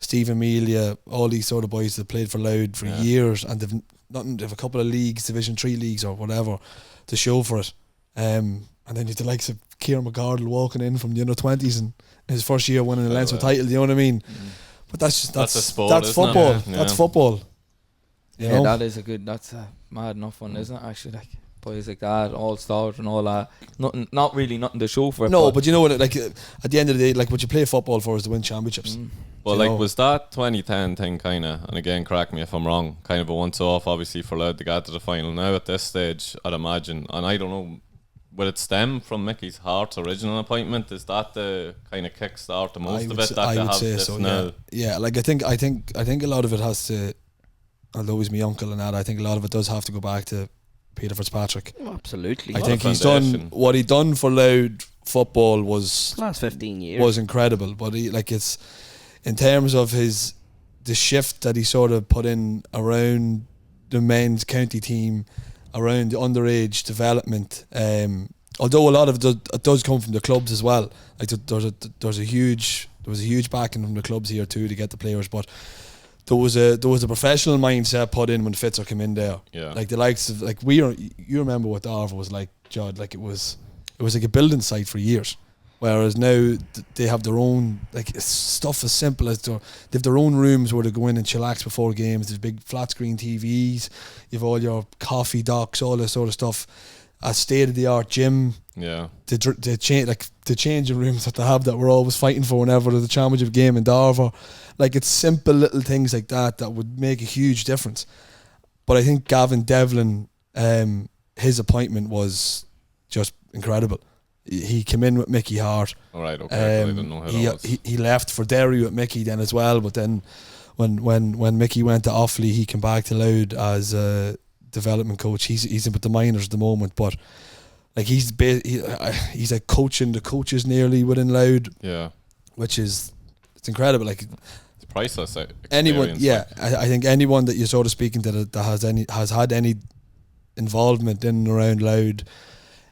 Steve Amelia, all these sort of boys that played for Louth for years, and they've a couple of leagues, Division 3 leagues or whatever, to show for it. And then you've the likes of Kieran McGardle walking in from the under-20s and his first year winning the Leinster title. You know what I mean? But that's a sport. That's football. Yeah. That's football. You know? That's a mad enough one, isn't it? Actually, like boys like that, all stars and all that. Not really nothing to show for it. No, but you know what? Like at the end of the day, like what you play football for is to win championships. Well, like, was that 2010 thing kind of, and again, correct me if I'm wrong, kind of a once-off, obviously, for Louth to get to the final. Now at this stage, I'd imagine, and I don't know, would it stem from Mickey Hart's original appointment? Is that the kind of kickstart the most of it? That I would say so. Now? Yeah. Like I think a lot of it has to. Although he's my uncle and that, I think a lot of it does have to go back to Peter Fitzpatrick. Oh, absolutely. I think he's done what he done for Louth football was last 15 years was incredible. But it's in terms of the shift that he sort of put in around the men's county team, around the underage development. Although a lot of it does come from the clubs as well. Like there was a huge backing from the clubs here too to get the players, but there was a professional mindset put in when Fitzer came in there. Yeah. Like the likes of you remember what Darva was like, Judd. Like it was like a building site for years. Whereas now they have their own, like, stuff as simple as they have their own rooms where they go in and chillax before games. There's big flat screen TVs. You have all your coffee docks, all this sort of stuff. A state of the art gym. Yeah. The changing rooms that they have that we're always fighting for whenever there's a championship game in Darva. Like, it's simple little things like that would make a huge difference. But I think Gavin Devlin, his appointment was just incredible. He came in with Mickey Hart. All right, okay. I didn't know how that was. He left for Derry with Mickey then as well, but then when Mickey went to Offaly, he came back to Louth as a development coach. He's in with the minors at the moment, but like he's like coaching the coaches nearly within Louth. Yeah, which is incredible. Like, it's priceless. Anyone, I think anyone that you're sort of speaking to that has had any involvement in and around Louth,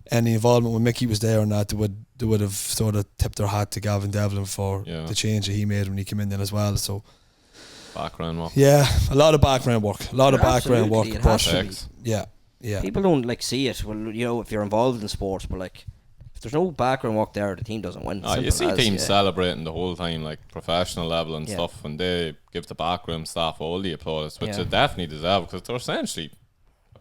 any involvement when Mickey was there and that, they would have sort of tipped their hat to Gavin Devlin for the change that he made when he came in then as well. So background work. Yeah, a lot of background work. But yeah. People don't like see it. Well, you know, if you're involved in sports, but like if there's no background work there, the team doesn't win. You see teams celebrating the whole time, like professional level and stuff, and they give the backroom staff all the applause, which they definitely deserve, because they're essentially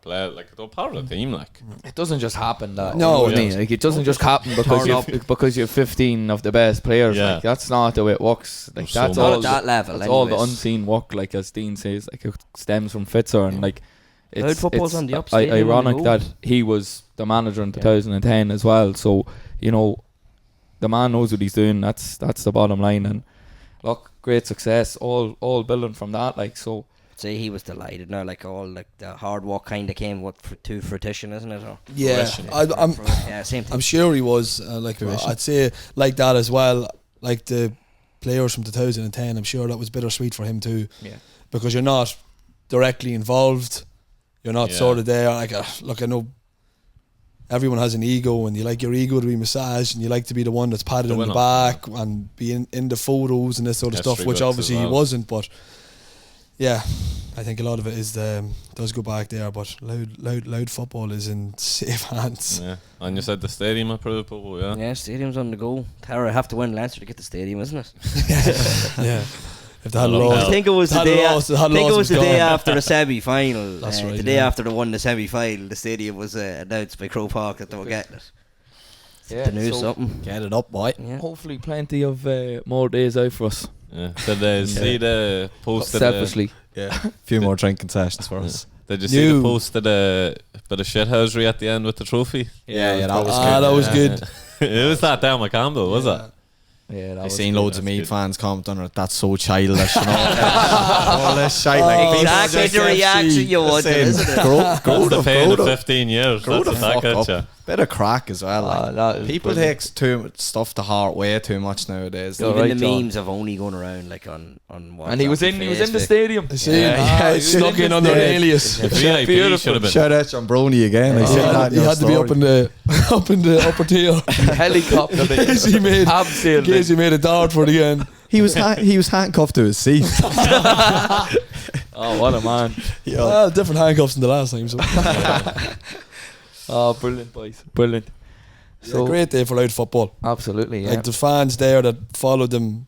like they're part of the team. Like, it doesn't just happen that. No, like it doesn't just happen because you're 15 of the best players. Like, that's not the way it works. Like, that's all at that level. That's all the unseen work. Like, as Dean says, like, it stems from Fitzer, and like it's on the upside. Ironic that he was the manager in 2010 as well. So, you know, the man knows what he's doing. That's the bottom line. And look, great success. All building from that. Like, so. Say he was delighted now, like all like the hard work kind of came to fruition, isn't it? Or I'm sure he was I'd say like that as well. Like the players from 2010, I'm sure that was bittersweet for him too. Yeah, because you're not directly involved, you're not sort of there. Like, look, I know everyone has an ego, and you like your ego to be massaged, and you like to be the one that's patted on the back and be in the photos and this sort of stuff, which obviously he wasn't, but. Yeah, I think a lot of it does go back there, but Louth football is in safe hands. Yeah, and you said the stadium approved, yeah, stadium's on the go. Tara have to win Leinster to get the stadium, isn't it? Yeah. If they had lost, I think it was the day. I think it was the day after the semi-final. That's right. The day after they won the semi-final, the stadium was announced by Crow Park that they were getting it. Yeah, the news something. Get it up, boy. Yeah. Hopefully, plenty of more days out for us. Yeah. Did they see the post? Selfishly, a few more drinking sessions for us. Did you see the post of the bit of shithousery at the end with the trophy? Yeah, that was good. That was good. It was that down Campbell, was it? Yeah, I seen loads of Meath fans comment on it. That's so childish, you know. All this shite, like exactly the reaction you wanted, isn't it? Grow the pain of 15 years. Grow That's the what that fuck gets you. up. Bit of crack as well. Like. People brilliant. take too much stuff to heart way too much nowadays. You're Even right, the John. memes have only gone around like on WhatsApp And he was in the Facebook. stadium. He snuck in under an alias. The VIP should have been. Shout out Brony again. I seen that in He your had to be story. up in the upper tier. Helicopter. Casey made Abseiled. Casey made a dart for the end. He was handcuffed to his seat. Oh, what a man. Well, different handcuffs than the last time. So. Oh, brilliant, boys. Brilliant. So great day for Louth football. Absolutely, yeah. Like the fans there that followed them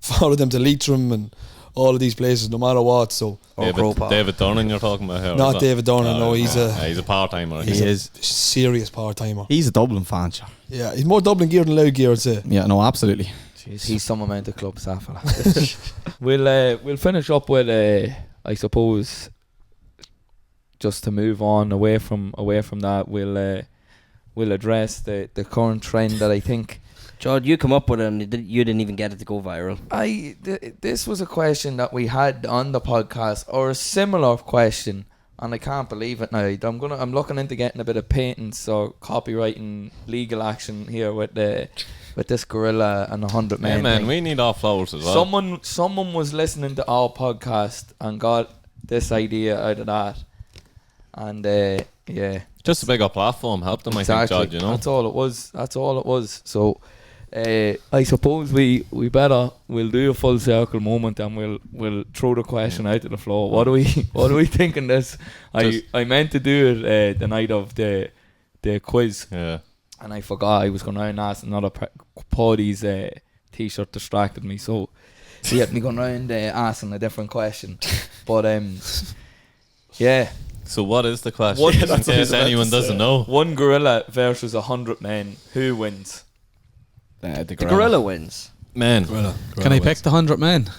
to Leitrim and all of these places, no matter what. So David Dornan you're talking about here? not David Dornan. No, he's a part-timer. He is a serious part-timer. He's a Dublin fan, sure. Yeah, he's more Dublin gear than Louth gear, I'd say. Yeah, no, absolutely. He's some amount of club staff. We'll finish up with I suppose, just to move on away from that, we'll address the current trend that I think. John, you come up with it and you didn't even get it to go viral. This was a question that we had on the podcast, or a similar question, and I can't believe it now. I'm looking into getting a bit of patents or copywriting legal action here with this gorilla and 100 men. Yeah, man, thing. we need our flowers as well. Someone was listening to our podcast and got this idea out of that, and yeah, just a bigger platform helped them. exactly. I think, Judge, you know, that's all it was. So I suppose we'll do a full circle moment and we'll throw the question out to the floor. What do we think in this? I meant to do it the night of the quiz. Yeah. And I forgot I was going around asking another Paddy's t-shirt distracted me, so he had me going around asking a different question. But yeah. So what is the question? In case anyone doesn't know. One gorilla versus 100 men. Who wins? The gorilla wins. Men. Gorilla Can I wins. pick the 100 men?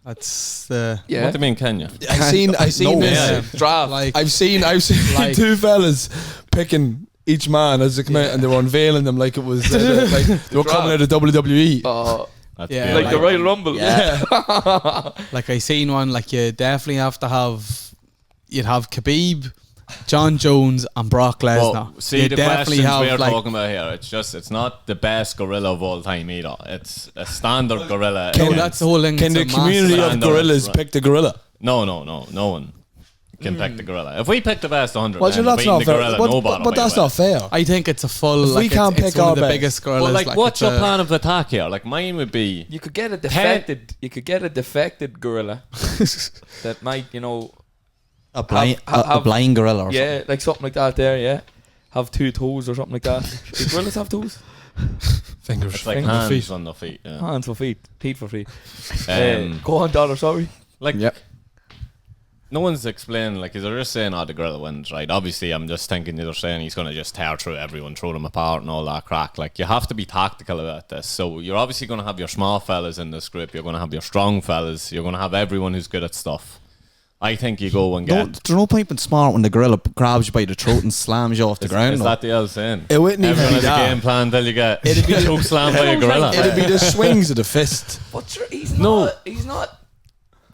That's the Yeah. What do you mean, can you? I seen this draft. like I've seen Like- two fellas picking each man as they come out, and they were unveiling them like it was like they were coming out of WWE. That's Yeah, Like the Royal Rumble. Yeah. like I seen one, like you definitely have to have, you'd have Khabib, John Jones and Brock Lesnar. Well, see, you the definitely questions have we're like talking about here, it's not the best gorilla of all time either. It's a standard gorilla. no, that's the whole thing. Can it's the a community massive- of gorillas pick the gorilla? No one can pick the gorilla. If we pick the best 100 Well, men, that's beating not the fair. gorilla, But, nobody but will that's win. not fair. I think it's a full. If we like can't it's pick one our of the best. biggest But gorillas. like, what's it's your plan of attack here? Like, mine would be You could get a defected gorilla that might, A blind have- blind gorilla or yeah, like something like that there, yeah. Have 2 toes or something like that. Do gorillas have toes? Fingers. it's like Fingers. hands Feet. on the feet. Yeah. Hands for feet. Feet for feet. Um, Go on, Dollar, sorry. Like, Yep. no one's explaining. Like, they're just saying, "Oh, the gorilla wins." Right? Obviously, I'm just thinking they're saying he's going to just tear through everyone, throw them apart, and all that crack. Like, you have to be tactical about this. So you're obviously going to have your small fellas in this group. You're going to have your strong fellas. You're going to have everyone who's good at stuff. I think you go and No, get. there's no point in smart when the gorilla grabs you by the throat and slams you off the ground. Is though. that the other saying? It wouldn't even Everyone be has a that. game plan till you get It'd be the- choke slammed by a gorilla. It'd be the swings of the fist. But he's not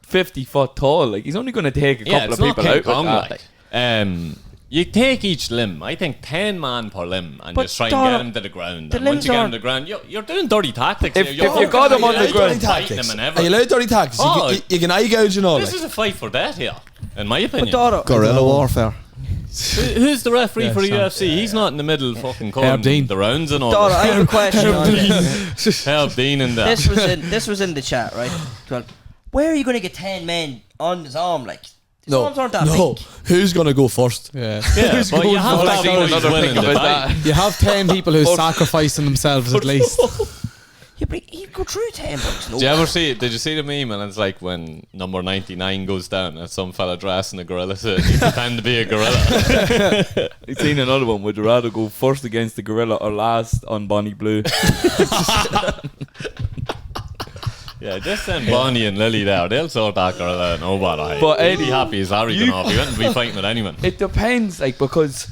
50 foot tall. Like, he's only going to take a Yeah, couple it's of not people King out Kong with that. like. You take each limb. I think 10 man per limb, and But just try and Donna, get him to the ground. the And once limbs you get him aren't- to the ground, you're doing dirty tactics. If You're you got him on the you're ground, fighting him and Are you everything. allowed dirty tactics? Oh. You can eye gouge and all. This Like. is a fight for death here, in my But opinion. Donna, Gorilla warfare. Who's the referee Yeah, for the Sam. UFC? He's not in the middle fucking Herb calling Dean. the rounds and all Donna, I that. have a question on this. Herb Dean in there. This was in the chat, right? Well, where are you going to get 10 men on his arm? Like, his No, arms aren't that no. big. Who's gonna go first? Yeah. Yeah, but you have to Like, see who's another winning thing the about fight. that. You have 10 people who's sacrificing themselves at least. Yeah, but he'd go through 10 bucks. No. Did you see the meme? And it's like when number 99 goes down and some fella dressing a gorilla suit, he pretend to be a gorilla. I've seen another one. Would you rather go first against the gorilla or last on Bonnie Blue? Yeah, just send Bonnie and Lily there. They'll sort that gorilla no bother. But He'd Eddie, be happy as Harry going off. He wouldn't be fighting with anyone. It depends, like, because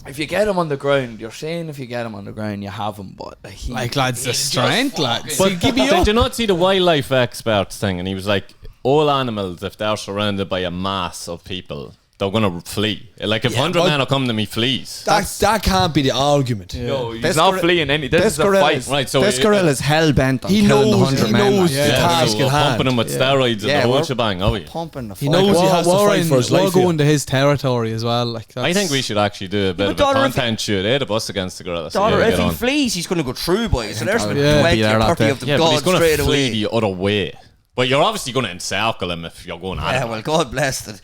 if you get him on the ground, you're saying if you get him on the ground, you have him, but Like, lads, the strength, lads. But did you not see the wildlife experts thing? And he was like, all animals, if they're surrounded by a mass of people, they're gonna flee. Like, if 100 men are coming to me, flees. That can't be the argument. No, he's This not gor- fleeing any. This is a fight. Right, so this gorilla's hell bent on He killing the knows- 100 he men. knows like. the task so in we're hand. pumping him with steroids and the whole we're shebang, are we? Pumping the He fuck. knows he has to fight for his we're life here. going to his territory as well. Like, I think we should actually do a bit of a daughter, if content shoot. Of us against the gorilla. Daughter, get if he on. flees, he's going to go through, boys. So there's about Yeah. 20 Be there or that 30 day. of them Yeah, but gone he's going straight to flee away. the other way. But you're obviously going to encircle him if you're going at Yeah, him. well, God bless it.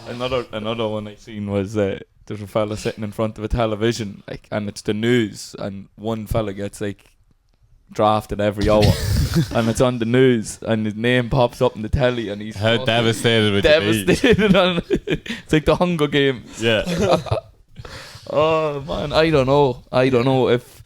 Another one I seen was there's a fella sitting in front of a television, like, and it's the news, and one fella gets like drafted every hour, and it's on the news, and his name pops up in the telly, and he's How fucking devastated would you be? devastated. On it's like the Hunger Games. Yeah. Oh man, I don't know if.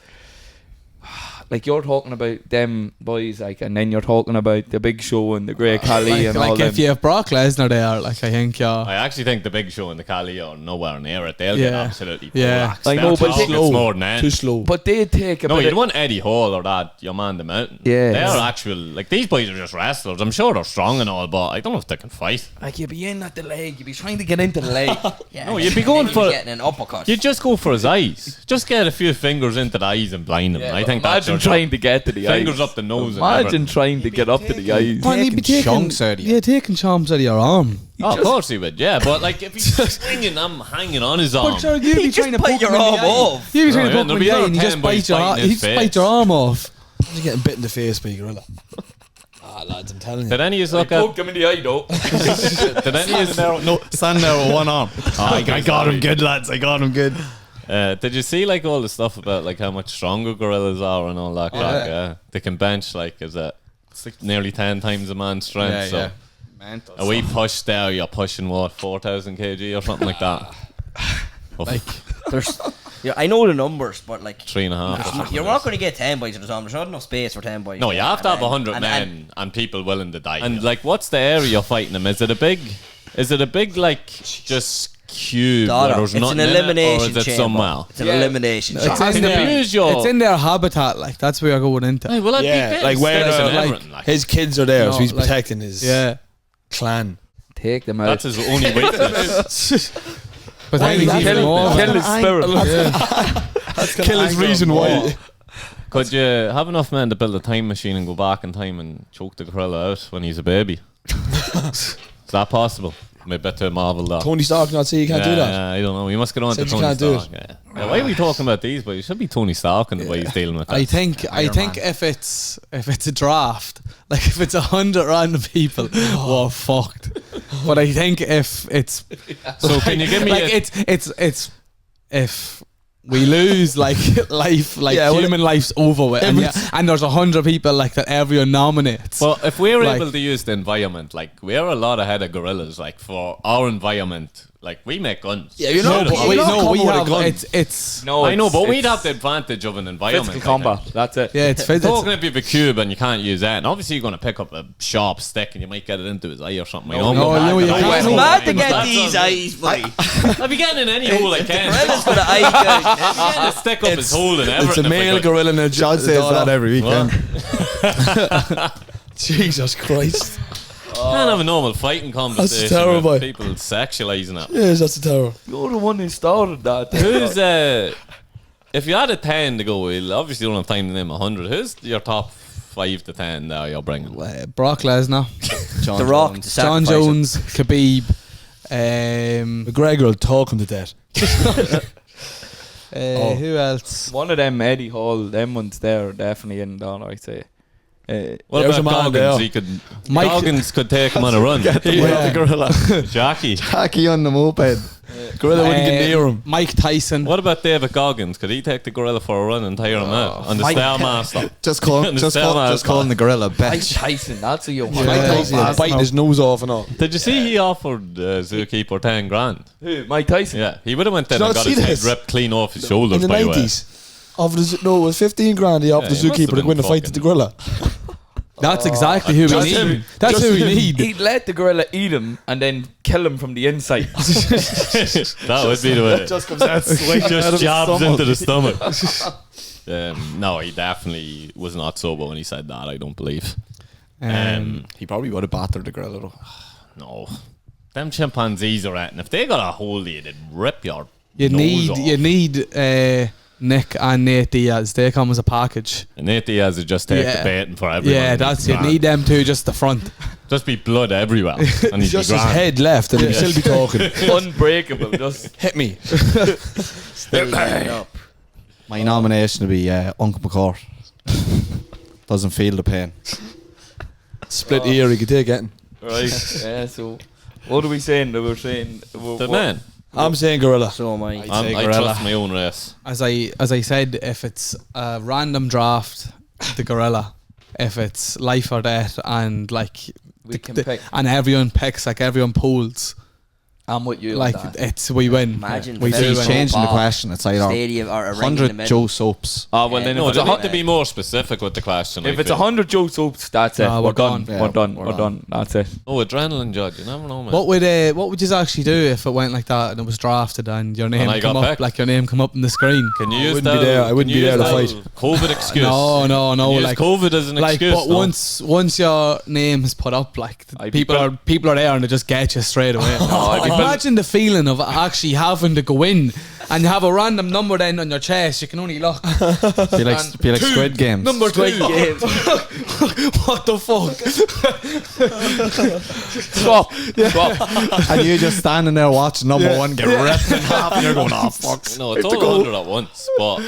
Like, you're talking about them boys, like, and then you're talking about the Big Show and the Grey Khali and all like them. if you have Brock Lesnar there, like, I think, yeah. I actually think the Big Show and the Cali are nowhere near it. They'll get Yeah. absolutely Yeah. relaxed. I know, but it's more than Too that. slow. But they take a No, bit. you'd want Eddie Hall or that, your man the Mountain. Yeah. They're actual, like, these boys are just wrestlers. I'm sure they're strong and all, but I don't know if they can fight. Like, you'd be in at the leg, you'd be trying to get into the leg. Yeah, No, you'd be going he's for- getting an uppercut. You just go for his eyes. Just get a few fingers into the eyes and blind him. I think that's Imagine your trying job. to get to the Fingers eyes. up the nose. and Imagine everything. trying to get up to the eyes. Man, he'd be taking taking chunks out of you. Yeah, taking chomps out of your arm. Oh, of course he would, yeah. But like, if he's swinging, I'm hanging on his arm. But sure, you'd be just trying to bite poke your him in the arm eye. off. You'd be trying Oh, to yeah, poke him there'll in be the eye another and you 10 just boys bite your biting arm. his You just face. bite your arm off. You're getting bit in the face by a gorilla. Lads, I'm telling you. Did any of us look at? Poked him in the eye, though. Did any of us? No, standing there with one arm. I got him good, lads. I got him good. Did you see like all the stuff about like how much stronger gorillas are and all that crap? Yeah, they can bench like it's like nearly 10 times a man's strength. so a wee push there, you're pushing what 4,000 kg or something like that. Like, There's, yeah, I know the numbers, but like 3.5. you're not going to get 10 boys at a time. There's not enough space for 10 boys. No, you have to have And 100 and- men and people willing to die. And like, what's the area you're fighting them? Is it a big like just cube Daughter, where there's it's nothing an in it, or elimination is it chamber. somewhere? It's an elimination it's chamber. in, Can their, you use your- it's in their habitat, like, that's where you're going into. Hey, well, I'd Yeah, be like where pissed and like, everything, like. his kids are there, No, so he's like- protecting his Yeah. clan. Take them out. That's his only weakness. But then he's that's even it. more. Kill his spirit. Kill his reason why. Could you have enough men to build a time machine and go back in time and choke the gorilla out when he's a baby? Is that possible? Maybe to Marvel that. Tony Stark not say you can't do that. Yeah, I don't know. You must get on to Said you Tony can't do Stark. Yeah. Why are we talking about these? But it should be Tony Stark and the way he's dealing with that. I think if it's a draft, like if it's 100 random people, we're fucked. But I think if it's So can you give me like a- it's if we lose like life, like Yeah, well, human life's over with, and, it's- and there's 100 people like that everyone nominates. Well, if we're Like- able to use the environment, like we're a lot ahead of gorillas, like for our environment, like we make guns. Yeah, you know, Beautiful. but you're not coming with a have gun. it's No, I know, it's- but we'd it's have the advantage of an environment. physical I think. combat. That's it. yeah, it's physical. Talking if you have a cube and you can't use that, and obviously you're going to pick up a sharp stick and you might get it into his eye or something. No, no, you can't. It's No, mad to That's get on- these eyes, boy. I'll be getting in any hole I can. Gorilla's got an eye guy. Getting a stick up his hole and everything. It's a if I male could. gorilla and a John says that every weekend. Jesus Christ. Can't have a normal fighting conversation terrible. with people sexualising it. Yes, that's a terror. You're the one who started that. Who's if you had a 10 to go, we'll obviously don't have time to name 100. Who's your top 5 to 10 now you're bringing? Brock Lesnar, The Rock, the John sacrifice. Jones, Khabib, McGregor will talk him to death. who else? One of them, Eddie Hall, them ones there, definitely in down, I'd say. What There's about a man there. Goggins? He could. Mike- Goggins could take him on a run. The gorilla. Jackie. Jackie on the moped. Gorilla wouldn't get near him. Mike Tyson. What about David Goggins? Could he take the gorilla for a run and tire him out on the Mike- Stairmaster? Just call The Stairmaster. calling the gorilla Mike bitch. Tyson, that's who you want. Mike Tyson Yeah. biting his nose off and all. Did you see he offered Zookeeper 10 grand? Who? Mike Tyson? Yeah, he would have went there Did you and not got his see head this? ripped clean off his shoulders. In the by the way. 90s. Offered it was 15 grand he offered Yeah, the he must zookeeper have to go in been a fight to the fucking- gorilla. That's exactly who we need. That's who we need. He'd let the gorilla eat him and then kill him from the inside. That would be the way. Just comes out swinging Just jabs into the stomach. No, he definitely was not sober when he said that. I don't believe. He probably would have battered the gorilla though. No, them chimpanzees are at, and if they got a hold of you, they'd rip your You nose off. need Nick and Nate Diaz. They come as a package. And Nate Diaz would just take the baiting for everyone. Yeah, that's you need them two just the front. Just be blood everywhere. And he'd Just be his grand. head left and he'd still be talking. Unbreakable. Just Hit me. Still hanging up. My nomination would be Uncle McCord. Doesn't feel the pain. Split ear, he could take it. right. Yeah. So, what are we saying? We're saying The man. I'm saying gorilla. So am I. I trust my own race. As I said, if it's a random draft, the gorilla. If it's life or death, and like We can pick. and everyone picks, like everyone pools, I'm with you. like on that. it's we win. Imagine we the do He's Very win. changing the ball. question. It's either Stadium or a ring in the 100 middle. Joe Soaps. Oh well, then No, if it's they a need to be more specific with the question. if I it's feel. 100 Joe Soaps, that's it. Ah, We're we're done. gone. Yeah, We're done. we're We're done. That's it. Oh, adrenaline judge. You never know, man. What would you actually do if it went like that and it was drafted and your name I come got up, picked? like your name come up on the screen? Can you use wouldn't be there. I wouldn't be there to fight. COVID excuse. No, Can you use like COVID as an like, excuse. but no? once your name is put up, like I'd be people are there and they just get you straight away. I'd be Imagine the feeling of actually having to go in and you have a random number then on your chest. You can only look. Be like Squid Games. Number Squid 2. Games. What the fuck? Swap. And you just standing there watching number one get ripped in half, and you're going, "Oh fuck!" No, it's all 100 at once, but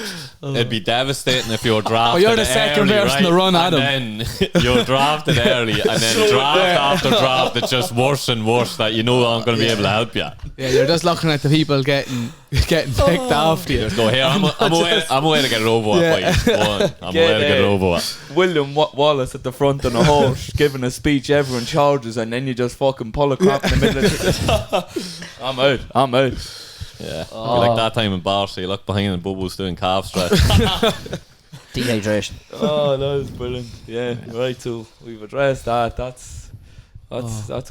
it'd be devastating if you're drafted. you're the second early, person right? to run at and then you're drafted early, and then draft after draft, it's just worse and worse that you know I'm going to be able to help you. Yeah, you're just looking at the people getting picked after you. Just go here. I'm away to get it over with. Boys. Go on. I'm away to get it over with. William Wallace at the front on a horse giving a speech, everyone charges, and then you just fucking pull a crap in the middle of it. I'm out. Yeah, like that time in Barca, you look behind and Bobo's doing calf stretch. Dehydration. Oh, that was brilliant. Yeah, right, so we've addressed that. That's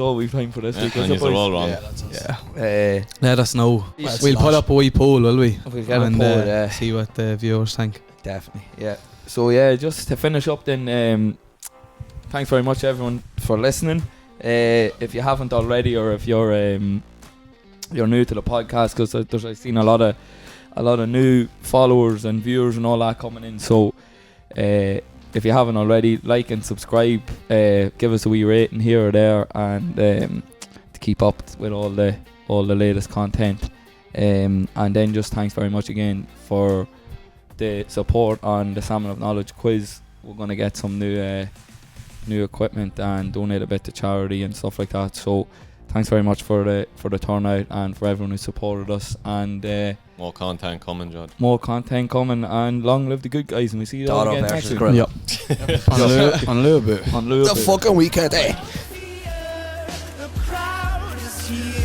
all we've time for this week. And you're all wrong. Yeah. Let us know. Yes. We'll put up a wee poll, will we? We'll get a And, poll, yeah. see what the viewers think. Definitely, yeah. So yeah, just to finish up then, thanks very much everyone for listening. If you haven't already, or if you're new to the podcast, because I've seen a lot of new followers and viewers and all that coming in. So if you haven't already, like and subscribe, give us a wee rating here or there, and to keep up with all the latest content. And then just thanks very much again for the support on the Salmon of Knowledge quiz. We're going to get some new equipment and donate a bit to charity and stuff like that. So thanks very much for the turnout and for everyone who supported us. And More content coming, Judd. more content coming, and long live the good guys, and we see you all Dotto again next versus week. Gorilla. On a little bit. On Louth. The fucking weekend, eh? The crowd is here.